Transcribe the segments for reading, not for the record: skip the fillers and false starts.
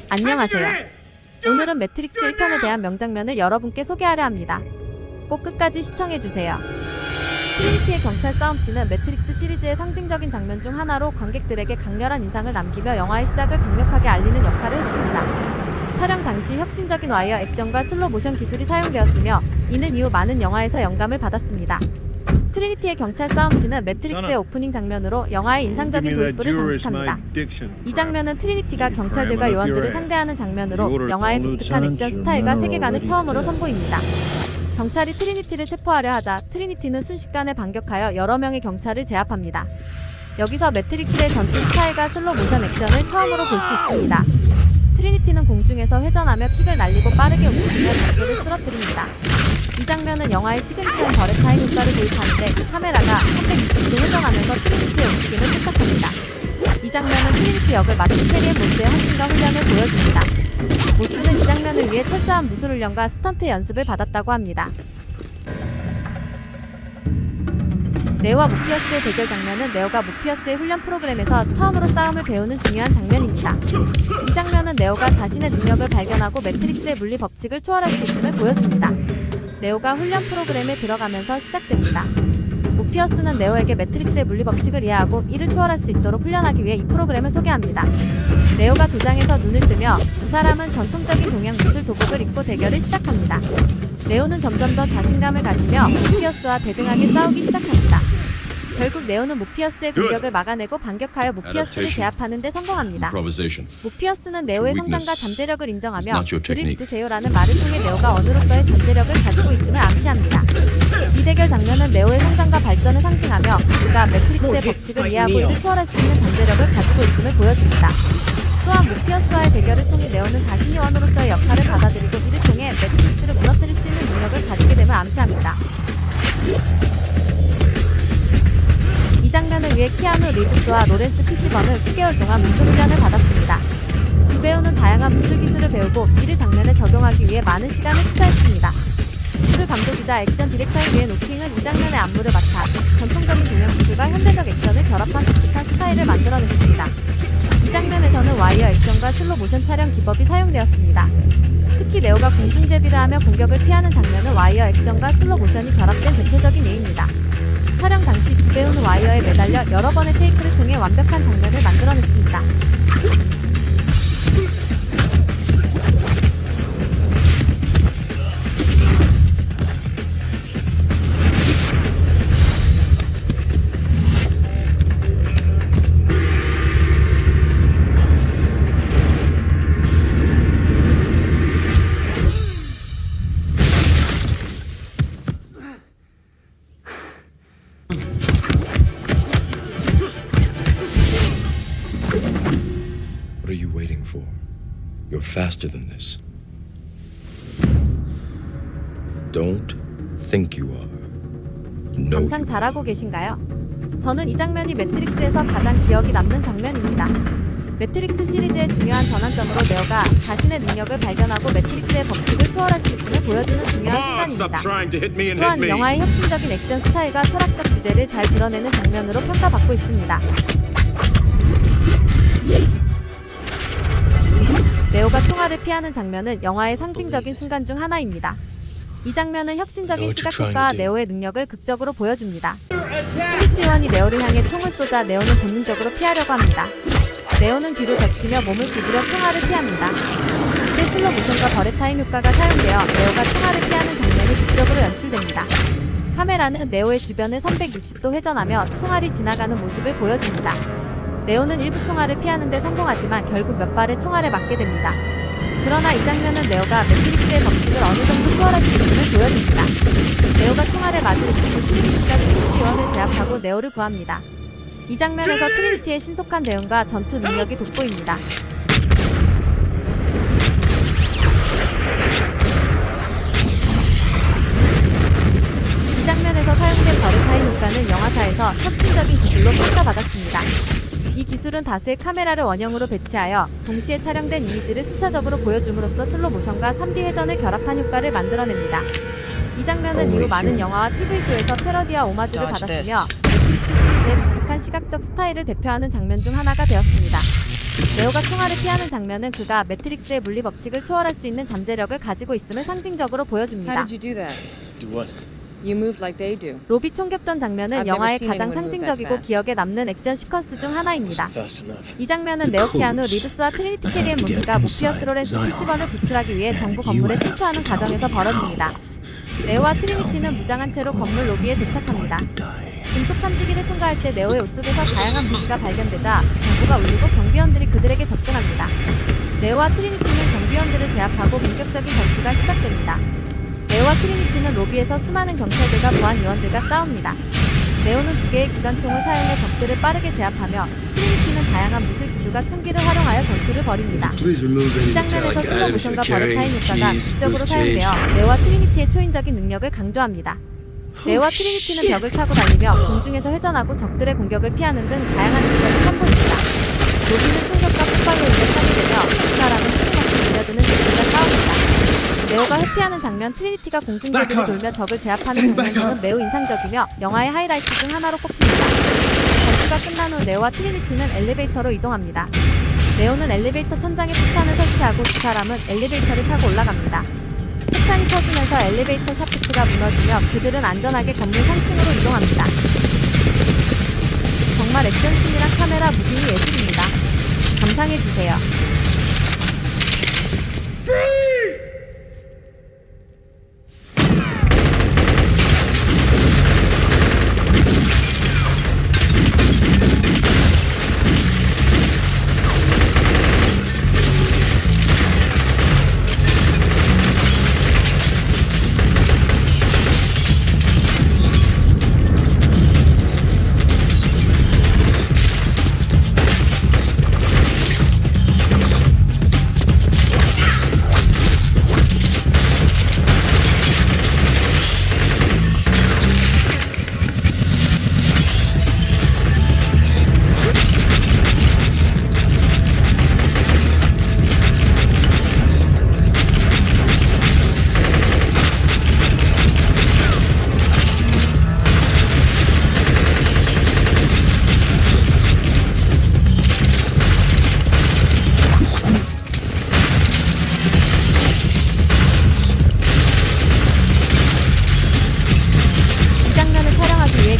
안녕하세요. 오늘은 매트릭스 1편에 대한 명장면을 여러분께 소개하려 합니다. 꼭 끝까지 시청해주세요. 트리니티의 경찰 싸움씬은 매트릭스 시리즈의 상징적인 장면 중 하나로 관객들에게 강렬한 인상을 남기며 영화의 시작을 강력하게 알리는 역할을 했습니다. 촬영 당시 혁신적인 와이어 액션과 슬로 모션 기술이 사용되었으며 이는 이후 많은 영화에서 영감을 받았습니다. 트리니티의 경찰 싸움씬은 매트릭스의 오프닝 장면으로 영화의 인상적인 도입부를 장식합니다. 이 장면은 트리니티가 경찰들과 요원들을 상대하는 장면으로 영화의 독특한 액션 스타일과 세계관을 처음으로 선보입니다. 경찰이 트리니티를 체포하려 하자 트리니티는 순식간에 반격하여 여러 명의 경찰을 제압합니다. 여기서 매트릭스의 전투 스타일과 슬로 모션 액션을 처음으로 볼 수 있습니다. 트리니티는 공중에서 회전하며 킥을 날리고 빠르게 움직이며 적들을 쓰러뜨립니다. 이 장면은 영화의 시그니처인 버렛타임 효과를 도입하는데 카메라가 360도 회전하면서 트리니티의 움직임을 포착합니다. 이 장면은 트리니티 역을 맡은 캐리앤 모스의 헌신과 훈련을 보여줍니다. 모스는 이 장면을 위해 철저한 무술 훈련과 스턴트 연습을 받았다고 합니다. 네오와 모피어스의 대결 장면은 네오가 모피어스의 훈련 프로그램에서 처음으로 싸움을 배우는 중요한 장면입니다. 이 장면은 네오가 자신의 능력을 발견하고 매트릭스의 물리 법칙을 초월할 수 있음을 보여줍니다. 네오가 훈련 프로그램에 들어가면서 시작됩니다. 모피어스는 네오에게 매트릭스의 물리 법칙을 이해하고 이를 초월할 수 있도록 훈련하기 위해 이 프로그램을 소개합니다. 네오가 도장에서 눈을 뜨며 두 사람은 전통적인 동양 무술 도복을 입고 대결을 시작합니다. 네오는 점점 더 자신감을 가지며 모피어스와 대등하게 싸우기 시작합니다. 결국 네오는 모피어스의 공격을 막아내고 반격하여 모피어스를 제압하는 데 성공합니다. 모피어스는 네오의 성장과 잠재력을 인정하며 그를 믿으세요라는 말을 통해 네오가 언으로서의 잠재력을 가지고 있음을 암시합니다. 이 대결 장면은 네오의 성장과 발전을 상징하며 그가 매트릭스의 법칙을 이해하고 이를 초월할 수 있는 잠재력을 가지고 있음을 보여줍니다. 또한 모피어스와의 대결을 통해 네오는 자신이 원으로서의 역할을 받아들이고 이를 통해 매트릭스를 무너뜨릴 수 있는 능력을 가지게 됨을 암시합니다. 이 장면을 위해 키아누 리브스와 로렌스 피시버는 수개월 동안 무술 훈련을 받았습니다. 두 배우는 다양한 무술 기술을 배우고 이를 장면에 적용하기 위해 많은 시간을 투자했습니다. 무술 감독이자 액션 디렉터인 이엔 오킹은 이 장면의 안무를 맡아 전통적인 동양 무술과 현대적 액션을 결합한 독특한 스타일을 만들어냈습니다. 이 장면에서는 와이어 액션과 슬로 모션 촬영 기법이 사용되었습니다. 특히 네오가 공중제비를 하며 공격을 피하는 장면은 와이어 액션과 슬로 모션이 결합된 대표적인 예입니다. 촬영 당시 두 배우는 와이어에 매달려 여러 번의 테이크를 통해 완벽한 장면을 만들어냈습니다. What are you waiting for? You're faster than this. Don't think you are. No. 항상 잘하고 계신가요? 저는 이 장면이 매트릭스에서 가장 기억이 남는 장면입니다. 매트릭스 시리즈의 중요한 전환점으로 네오가 자신의 능력을 발견하고 매트릭스의 법칙을 초월할 수 있음을 보여주는 중요한 순간입니다. 또한 영화의 혁신적인 액션 스타일과 철학적 주제를 잘 드러내는 장면으로 평가받고 있습니다. 네오가 총알을 피하는 장면은 영화의 상징적인 순간 중 하나입니다. 이 장면은 혁신적인 시각효과와 네오의 능력을 극적으로 보여줍니다. 스미스 요원이 네오를 향해 총을 쏘자 네오는 본능적으로 피하려고 합니다. 네오는 뒤로 젖히며 몸을 구부려 총알을 피합니다. 이때 슬로 모션과 버렛타임 효과가 사용되어 네오가 총알을 피하는 장면이 극적으로 연출됩니다. 카메라는 네오의 주변을 360도 회전하며 총알이 지나가는 모습을 보여줍니다. 네오는 일부 총알을 피하는 데 성공하지만 결국 몇 발의 총알에 맞게 됩니다. 그러나 이 장면은 네오가 매트릭스의 법칙을 어느 정도 초월할 수 있음을 보여줍니다. 네오가 총알에 맞을 수 트리니티가 스미스 요원을 제압하고 네오를 구합니다. 이 장면에서 트리니티의 신속한 대응과 전투 능력이 돋보입니다. 이 장면에서 사용된 버렛타임 효과는 영화사에서 혁신적인 기술로 평가받았습니다. 이 기술은 다수의 카메라를 원형으로 배치하여 동시에 촬영된 이미지를 순차적으로 보여줌으로써 슬로 모션과 3D 회전을 결합한 효과를 만들어냅니다. 이 장면은 이후 많은 영화와 TV쇼에서 패러디와 오마주를 받았으며 매트릭스 시리즈의 독특한 시각적 스타일을 대표하는 장면 중 하나가 되었습니다. 네오가 총알을 피하는 장면은 그가 매트릭스의 물리 법칙을 초월할 수 있는 잠재력을 가지고 있음을 상징적으로 How 보여줍니다. did you do that? Do what? You moved like they do. 로비 총격전 장면은 I've 영화의 never seen 가장 anyone move that 상징적이고 fast. 기억에 남는 액션 시퀀스 중 하나입니다. Fast enough. 이 장면은 네오 키아누 리브스와 트리니티 캐리의 모스가 모피어스 로렌스 PC번을 구출하기 위해 정부 건물에 침투하는 과정에서 벌어집니다. 네오와 트리니티는 무장한 채로 건물 로비에 도착합니다. 금속 탐지기를 통과할 때 네오의 옷 속에서 다양한 무기가 발견되자 경보가 울리고 경비원들이 그들에게 접근합니다. 네오와 트리니티는 경비원들을 제압하고 본격적인 전투가 시작됩니다. 네오와 트리니티는 로비에서 수많은 경찰들과 보안 요원들과 싸웁니다. 네오는 두 개의 기관총을 사용해 적들을 빠르게 제압하며 트리니티는 다양한 무술 기술과 총기를 활용하여 전투를 벌입니다. 이 장면에서 슬로 모션과 버릇타임 효과가 극적으로 사용되어 네오와 트리니티의 초인적인 능력을 강조합니다. 네오와 트리니티는 벽을 타고 달리며 공중에서 회전하고 적들의 공격을 피하는 등 다양한 액션을 선보입니다. 로비는 총격과 폭발로 인해 파괴되며 두 사람은 끊임없이 밀려드는 적들과 싸웁니다. 네오가 회피하는 장면, 트리니티가 공중제비를 돌며 적을 제압하는 장면 등은 매우 인상적이며 영화의 하이라이트 중 하나로 꼽힙니다. 전투가 끝난 후 네오와 트리니티는 엘리베이터로 이동합니다. 네오는 엘리베이터 천장에 폭탄을 설치하고 두 사람은 엘리베이터를 타고 올라갑니다. 폭탄이 터지면서 엘리베이터 샤프트가 무너지며 그들은 안전하게 건물 3층으로 이동합니다. 정말 액션씬이랑 카메라 무빙이 예술입니다. 감상해주세요.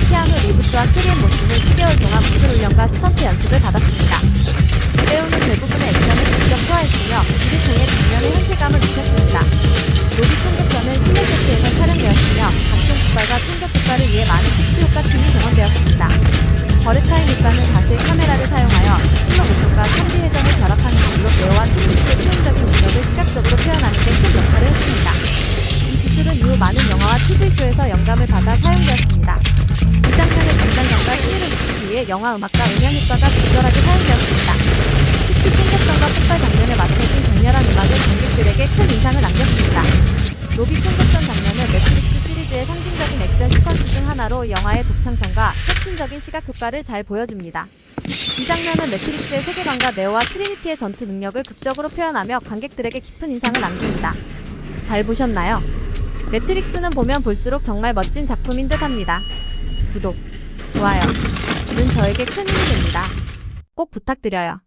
키아누 리브스와 캐리앤 모스는 10개월 동안 무술 훈련과 스턴트 연습을 받았습니다. 배우는 대부분의 액션을 직접 소화했으며 이를 통해 장면의 현실감을 입혔습니다. 로비 총격전은 실내 세트에서 촬영되었으며 각종 폭발과 총격 효과를 위해 많은 특수 효과팀이 동원되었습니다. 버릇타임 효과는 자수의 카메라를 사용하여 슬로 모션과 3D 회전을 결합하는 기술로 네오와 트리니티의 초인적인 능력을 시각적으로 표현하는 데 큰 역할을 했습니다. 이 기술은 이후 많은 영화와 TV쇼에서 영감을 받아 사용되었습니다. 이 장면의 긴장감과 스릴을 느끼기 위해 영화 음악과 음향 효과가 적절하게 사용되었습니다. 특히 총격전과 폭발 장면에 맞춰진 강렬한 음악은 관객들에게 큰 인상을 남겼습니다. 로비 총격전 장면은 매트릭스 시리즈의 상징적인 액션 시퀀스 중 하나로 영화의 독창성과 혁신적인 시각 효과를 잘 보여줍니다. 이 장면은 매트릭스의 세계관과 네오와 트리니티의 전투 능력을 극적으로 표현하며 관객들에게 깊은 인상을 남깁니다. 잘 보셨나요? 매트릭스는 보면 볼수록 정말 멋진 작품인 듯합니다. 구독, 좋아요는 저에게 큰 힘이 됩니다. 꼭 부탁드려요.